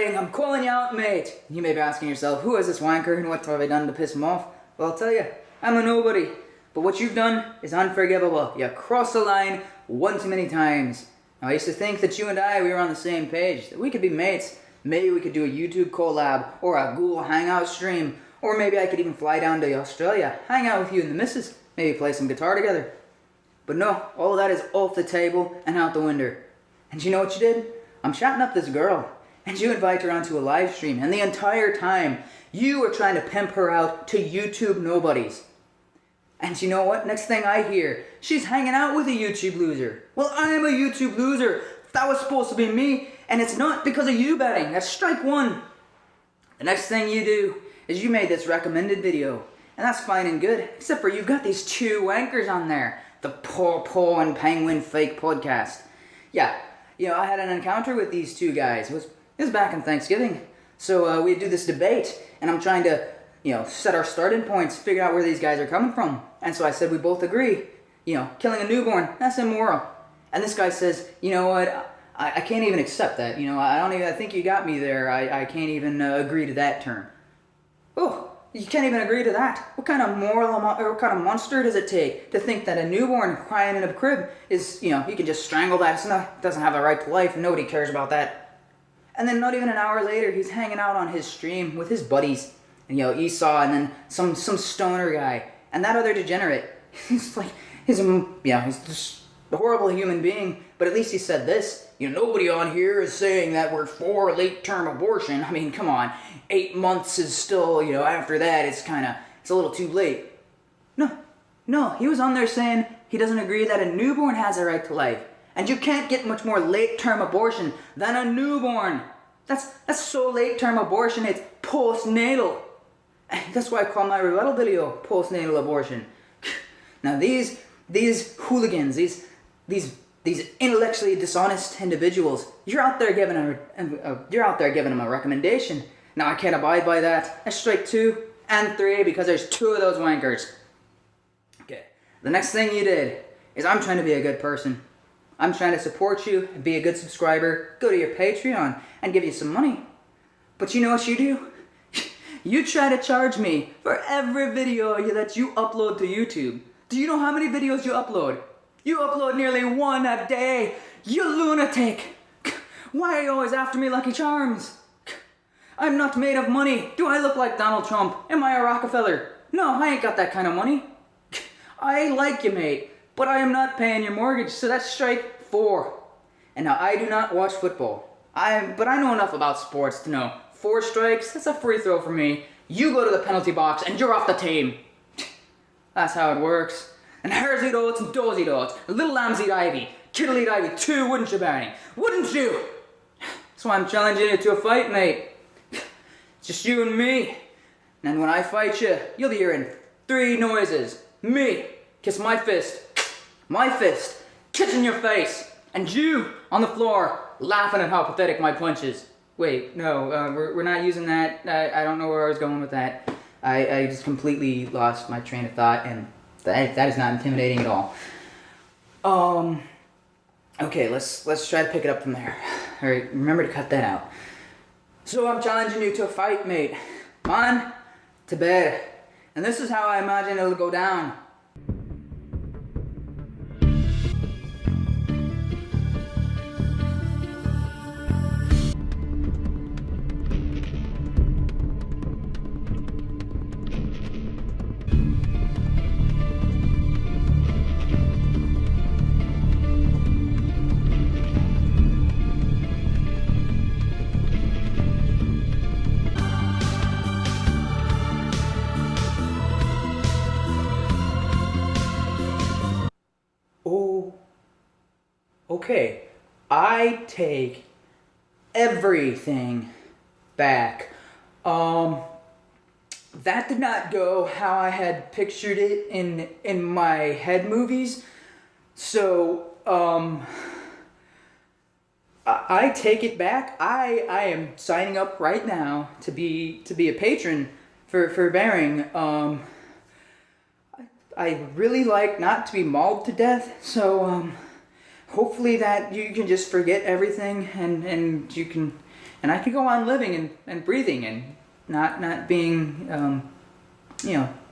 Bang! I'm calling you out, mate! You may be asking yourself, who is this wanker and what have I done to piss him off? Well, I'll tell you, I'm a nobody. But what you've done is unforgivable. You crossed the line one too many times. Now, I used to think that you and I, we were on the same page, that we could be mates. Maybe we could do a YouTube collab, or a Google Hangout stream, or maybe I could even fly down to Australia, hang out with you and the missus, maybe play some guitar together. But no, all of that is off the table and out the window. And you know what you did? I'm chatting up this girl, and you invite her onto a live stream, and the entire time, you were trying to pimp her out to YouTube nobodies. And you know what? Next thing I hear, she's hanging out with a YouTube loser. Well, I'm a YouTube loser. That was supposed to be me, and it's not because of you betting. That's strike one. The next thing you do is you made this recommended video, and that's fine and good, except for you've got these two wankers on there. The Paw and Penguin Fake Podcast. Yeah, I had an encounter with these two guys. It was back in Thanksgiving. So we do this debate, and I'm trying to, set our starting points, figure out where these guys are coming from. And so I said we both agree, killing a newborn, that's immoral. And this guy says, you know what, I can't even accept that. I think you got me there. I can't even agree to that term. Oh, you can't even agree to that? What kind of what kind of monster does it take to think that a newborn crying in a crib is, you can just strangle that, it doesn't have a right to life, and nobody cares about that. And then not even an hour later, he's hanging out on his stream with his buddies, and Esau, and then some stoner guy, and that other degenerate. He's like, he's just a horrible human being, but at least he said this, nobody on here is saying that we're for late-term abortion. I mean, come on, 8 months is still, after that, it's a little too late. No, he was on there saying he doesn't agree that a newborn has a right to life. And you can't get much more late-term abortion than a newborn. That's so late-term abortion, it's postnatal. That's why I call my rebuttal video postnatal abortion. Now these hooligans, these intellectually dishonest individuals, you're out there giving them a recommendation. Now I can't abide by that. That's strike 2 and 3 because there's 2 of those wankers. Okay, the next thing you did is I'm trying to be a good person. I'm trying to support you, be a good subscriber, go to your Patreon, and give you some money. But you know what you do? You try to charge me for every video that you upload to YouTube. Do you know how many videos you upload? You upload nearly 1 a day. You lunatic. Why are you always after me, Lucky Charms? I'm not made of money. Do I look like Donald Trump? Am I a Rockefeller? No, I ain't got that kind of money. I like you, mate, but I am not paying your mortgage, so that's strike 4. And now I do not watch football. But I know enough about sports to know 4 strikes, that's a free throw for me. You go to the penalty box and you're off the team. That's how it works. And hares eat oats and does eat oats. And little lambs eat ivy. Kit'll eat ivy too, wouldn't you, Barney? Wouldn't you? That's why I'm challenging you to a fight, mate. It's just you and me. And when I fight you, you'll be hearing 3 noises. Me, kiss my fist, kissing your face, and you on the floor, laughing at how pathetic my punch is. Wait, no, we're not using that. I don't know where I was going with that. I just completely lost my train of thought, and that is not intimidating at all. Okay, let's try to pick it up from there. All right, remember to cut that out. So I'm challenging you to a fight, mate. On to bed. And this is how I imagine it'll go down. Okay, I take everything back. That did not go how I had pictured it in my head movies. So, I take it back. I am signing up right now to be a patron for Bearing. I really like not to be mauled to death, so hopefully that you can just forget everything and you can and I could go on living and breathing and not being,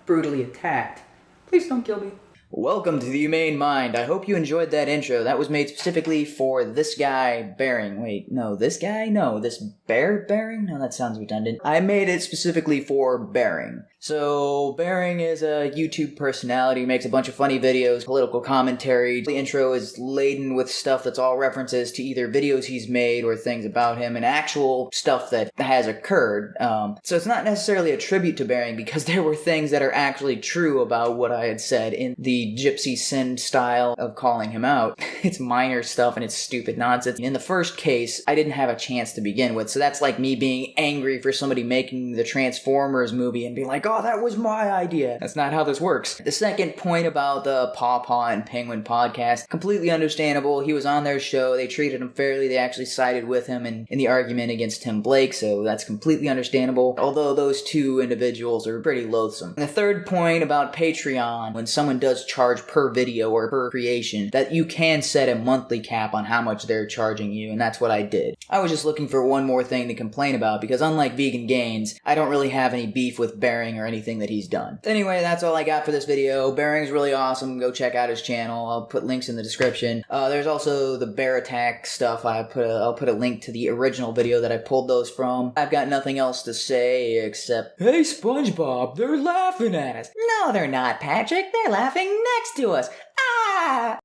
brutally attacked. Please don't kill me. Welcome to the Humane Mind. I hope you enjoyed that intro. That was made specifically for this guy, Bearing. Wait, no, this guy? No, this bear Bearing? No, that sounds redundant. I made it specifically for Bearing. So, Bearing is a YouTube personality, makes a bunch of funny videos, political commentary. The intro is laden with stuff that's all references to either videos he's made or things about him and actual stuff that has occurred. So it's not necessarily a tribute to Bearing because there were things that are actually true about what I had said in the Gypsy sin style of calling him out. It's minor stuff and it's stupid nonsense. In the first case, I didn't have a chance to begin with, so that's like me being angry for somebody making the Transformers movie and being like, oh, that was my idea. That's not how this works. The second point about the Paw Paw and Penguin podcast, completely understandable. He was on their show. They treated him fairly. They actually sided with him in the argument against Tim Blake, so that's completely understandable. Although those two individuals are pretty loathsome. And the third point about Patreon, when someone does charge per video or per creation, that you can set a monthly cap on how much they're charging you, and that's what I did. I was just looking for one more thing to complain about, because unlike Vegan Gains, I don't really have any beef with Bearing or anything that he's done. Anyway, that's all I got for this video. Bearing's really awesome. Go check out his channel. I'll put links in the description. There's also the bear attack stuff. I'll put a link to the original video that I pulled those from. I've got nothing else to say except, hey Spongebob, they're laughing at us. No, they're not, Patrick. They're laughing next to us. Ah!